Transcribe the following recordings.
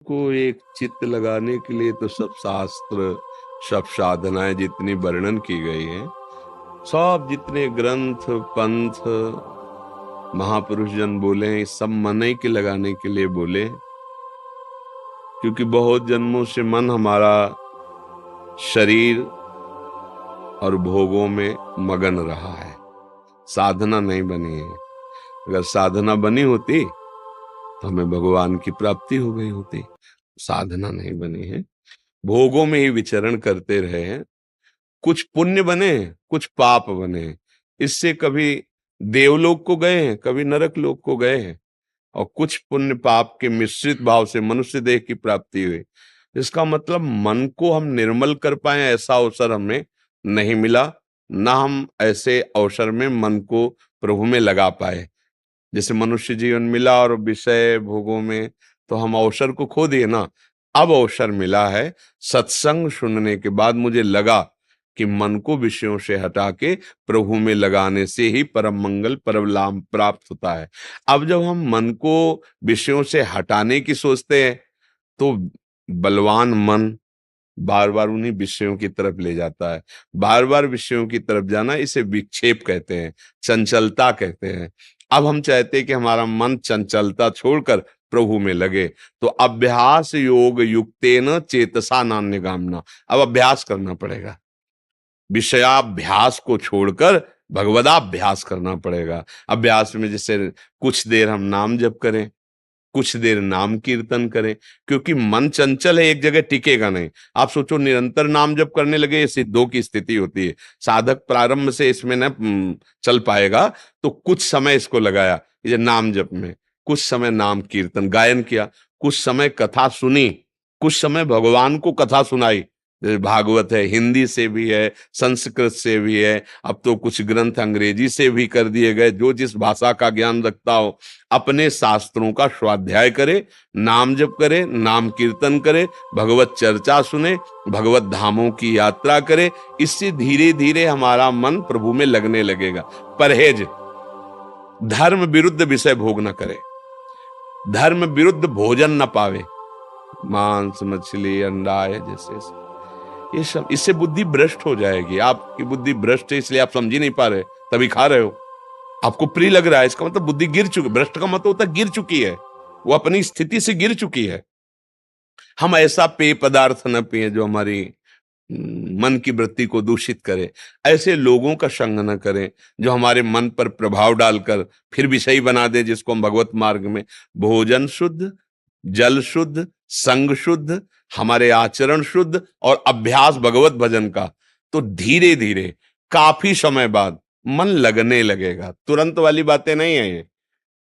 को एक चित्त लगाने के लिए तो सब शास्त्र, सब साधनाएं जितनी वर्णन की गई हैं, सब जितने ग्रंथ पंथ महापुरुष जन बोले हैं, सब मन ही के लगाने के लिए बोले हैं। क्योंकि बहुत जन्मों से मन हमारा शरीर और भोगों में मगन रहा है, साधना नहीं बनी है। अगर साधना बनी होती तो हमें भगवान की प्राप्ति हो गई होती। साधना नहीं बनी है, भोगों में ही विचरण करते रहे हैं। कुछ पुण्य बने, कुछ पाप बने, इससे कभी देवलोक को गए हैं, कभी नरक लोक को गए हैं, और कुछ पुण्य पाप के मिश्रित भाव से मनुष्य देह की प्राप्ति हुई। इसका मतलब मन को हम निर्मल कर पाए ऐसा अवसर हमें नहीं मिला, ना हम ऐसे अवसर में मन को प्रभु में लगा पाए। जैसे मनुष्य जीवन मिला और विषय भोगों में तो हम अवसर को खो दिए ना। अब अवसर मिला है, सत्संग सुनने के बाद मुझे लगा कि मन को विषयों से हटा के प्रभु में लगाने से ही परम मंगल परम लाभ प्राप्त होता है। अब जब हम मन को विषयों से हटाने की सोचते हैं तो बलवान मन बार बार उन्हीं विषयों की तरफ ले जाता है। बार बार विषयों की तरफ जाना, इसे विक्षेप कहते हैं, चंचलता कहते हैं। अब हम चाहते हैं कि हमारा मन चंचलता छोड़कर प्रभु में लगे, तो अभ्यास योग युक्तेन चेतसा नान्यगाम्ना, अब अभ्यास करना पड़ेगा। विषयाभ्यास को छोड़कर भगवदाभ्यास करना पड़ेगा। अभ्यास में जैसे कुछ देर हम नाम जप करें, कुछ देर नाम कीर्तन करें, क्योंकि मन चंचल है, एक जगह टिकेगा नहीं। आप सोचो निरंतर नाम जप करने लगे, ये सिद्धों की स्थिति होती है। साधक प्रारंभ से इसमें न चल पाएगा, तो कुछ समय इसको लगाया ये नाम जप में, कुछ समय नाम कीर्तन गायन किया, कुछ समय कथा सुनी, कुछ समय भगवान को कथा सुनाई। भागवत है, हिंदी से भी है, संस्कृत से भी है, अब तो कुछ ग्रंथ अंग्रेजी से भी कर दिए गए। जो जिस भाषा का ज्ञान रखता हो अपने शास्त्रों का स्वाध्याय करे, नाम जप करे, नाम कीर्तन करे, भगवत चर्चा सुने, भगवत धामों की यात्रा करे। इससे धीरे धीरे हमारा मन प्रभु में लगने लगेगा। परहेज, धर्म विरुद्ध विषय भोग न करे, धर्म विरुद्ध भोजन न पावे, मांस मछली अंडा है जैसे ये सब, इससे बुद्धि भ्रष्ट हो जाएगी। आपकी बुद्धि भ्रष्ट है, इसलिए आप समझ ही नहीं पा रहे, तभी खा रहे हो। आपको प्रिय लग रहा है, इसका मतलब बुद्धि गिर चुकी। भ्रष्ट का मतलब होता है गिर चुकी है, वो अपनी स्थिति से गिर चुकी है। हम ऐसा पेय पदार्थ न पिए जो हमारी मन की वृत्ति को दूषित करे। ऐसे लोगों का संग न करें जो हमारे मन पर प्रभाव डालकर फिर विषयी बना दे, जिसको हम भगवत मार्ग में। भोजन शुद्ध, जल शुद्ध, संग शुद्ध, हमारे आचरण शुद्ध और अभ्यास भगवत भजन का, तो धीरे धीरे काफी समय बाद मन लगने लगेगा। तुरंत वाली बातें नहीं है ये,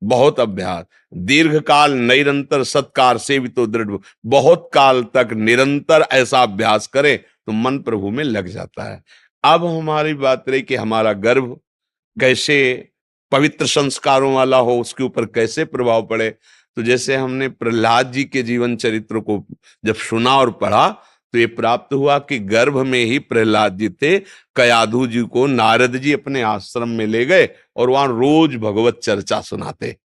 बहुत अभ्यास, दीर्घ काल निरंतर सत्कार से भी तो दृढ़, बहुत काल तक निरंतर ऐसा अभ्यास करे तो मन प्रभु में लग जाता है। अब हमारी बात रही कि हमारा गर्भ कैसे पवित्र संस्कारों वाला हो, उसके ऊपर कैसे प्रभाव पड़े। तो जैसे हमने प्रहलाद जी के जीवन चरित्र को जब सुना और पढ़ा तो ये प्राप्त हुआ कि गर्भ में ही प्रहलाद जी थे। कयाधु जी को नारद जी अपने आश्रम में ले गए और वहां रोज भगवत चर्चा सुनाते,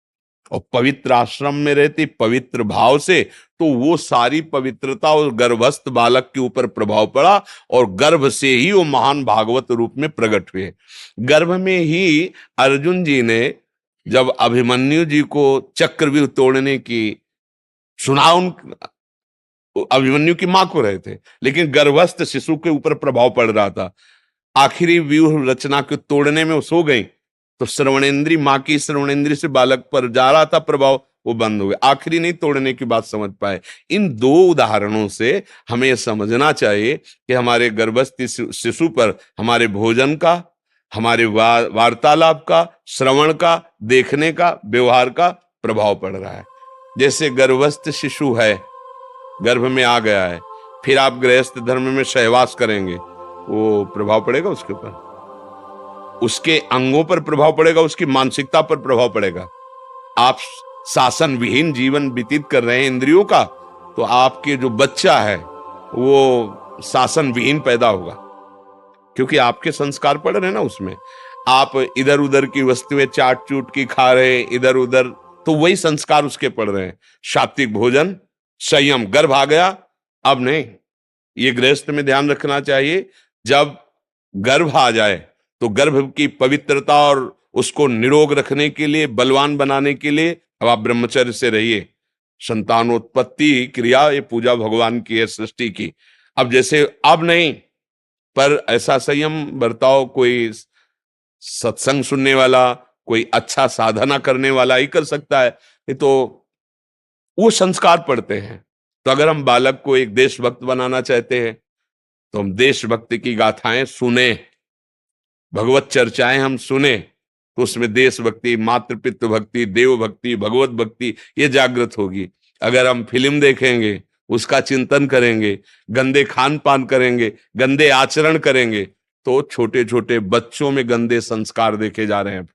और पवित्र आश्रम में रहती पवित्र भाव से, तो वो सारी पवित्रता और गर्भस्थ बालक के ऊपर प्रभाव पड़ा, और गर्भ से ही वो महान भागवत रूप में प्रकट हुए। गर्भ में ही अर्जुन जी ने जब अभिमन्यु जी को चक्रव्यूह तोड़ने की सुना, अभिमन्यु की मां को रहे थे, लेकिन गर्भस्थ शिशु के ऊपर प्रभाव पड़ रहा था। आखिरी व्यूह रचना को तोड़ने में वो सो गई, तो श्रवणेंद्री, मां की श्रवणेंद्री से बालक पर जा रहा था प्रभाव, वो बंद हो गया। आखिरी नहीं तोड़ने की बात समझ पाए। इन दो उदाहरणों से हमें यह समझना चाहिए कि हमारे गर्भस्थ शिशु पर हमारे भोजन का, हमारे वार्तालाप का, श्रवण का, देखने का, व्यवहार का प्रभाव पड़ रहा है। जैसे गर्भस्थ शिशु है, गर्भ में आ गया है, फिर आप गृहस्थ धर्म में सहवास करेंगे, वो प्रभाव पड़ेगा उसके ऊपर, उसके अंगों पर प्रभाव पड़ेगा, उसकी मानसिकता पर प्रभाव पड़ेगा। आप शासन विहीन जीवन व्यतीत कर रहे हैं इंद्रियों का, तो आपके जो बच्चा है वो शासन विहीन पैदा होगा, क्योंकि आपके संस्कार पड़ रहे हैं ना उसमें। आप इधर उधर की वस्तुएं चाट चूट की खा रहे हैं इधर उधर, तो वही संस्कार उसके पड़ रहे हैं। सात्विक भोजन, संयम, गर्भ आ गया अब नहीं। ये गृहस्थ में ध्यान रखना चाहिए, जब गर्भ आ जाए तो गर्भ की पवित्रता और उसको निरोग रखने के लिए, बलवान बनाने के लिए अब आप ब्रह्मचर्य से रहिए। संतानोत्पत्ति क्रिया ये पूजा भगवान की है, सृष्टि की। अब जैसे अब नहीं, पर ऐसा संयम बरताओ, कोई सत्संग सुनने वाला, कोई अच्छा साधना करने वाला ही कर सकता है, नहीं तो वो संस्कार पड़ते हैं। तो अगर हम बालक को एक देशभक्त बनाना चाहते हैं तो हम देशभक्ति की गाथाएं सुने, भगवत चर्चाएं हम सुने, तो उसमें देशभक्ति, मातृपितृ भक्ति, देव भक्ति, भगवत भक्ति ये जागृत होगी। अगर हम फिल्म देखेंगे, उसका चिंतन करेंगे, गंदे खान पान करेंगे, गंदे आचरण करेंगे, तो छोटे छोटे बच्चों में गंदे संस्कार देखे जा रहे हैं।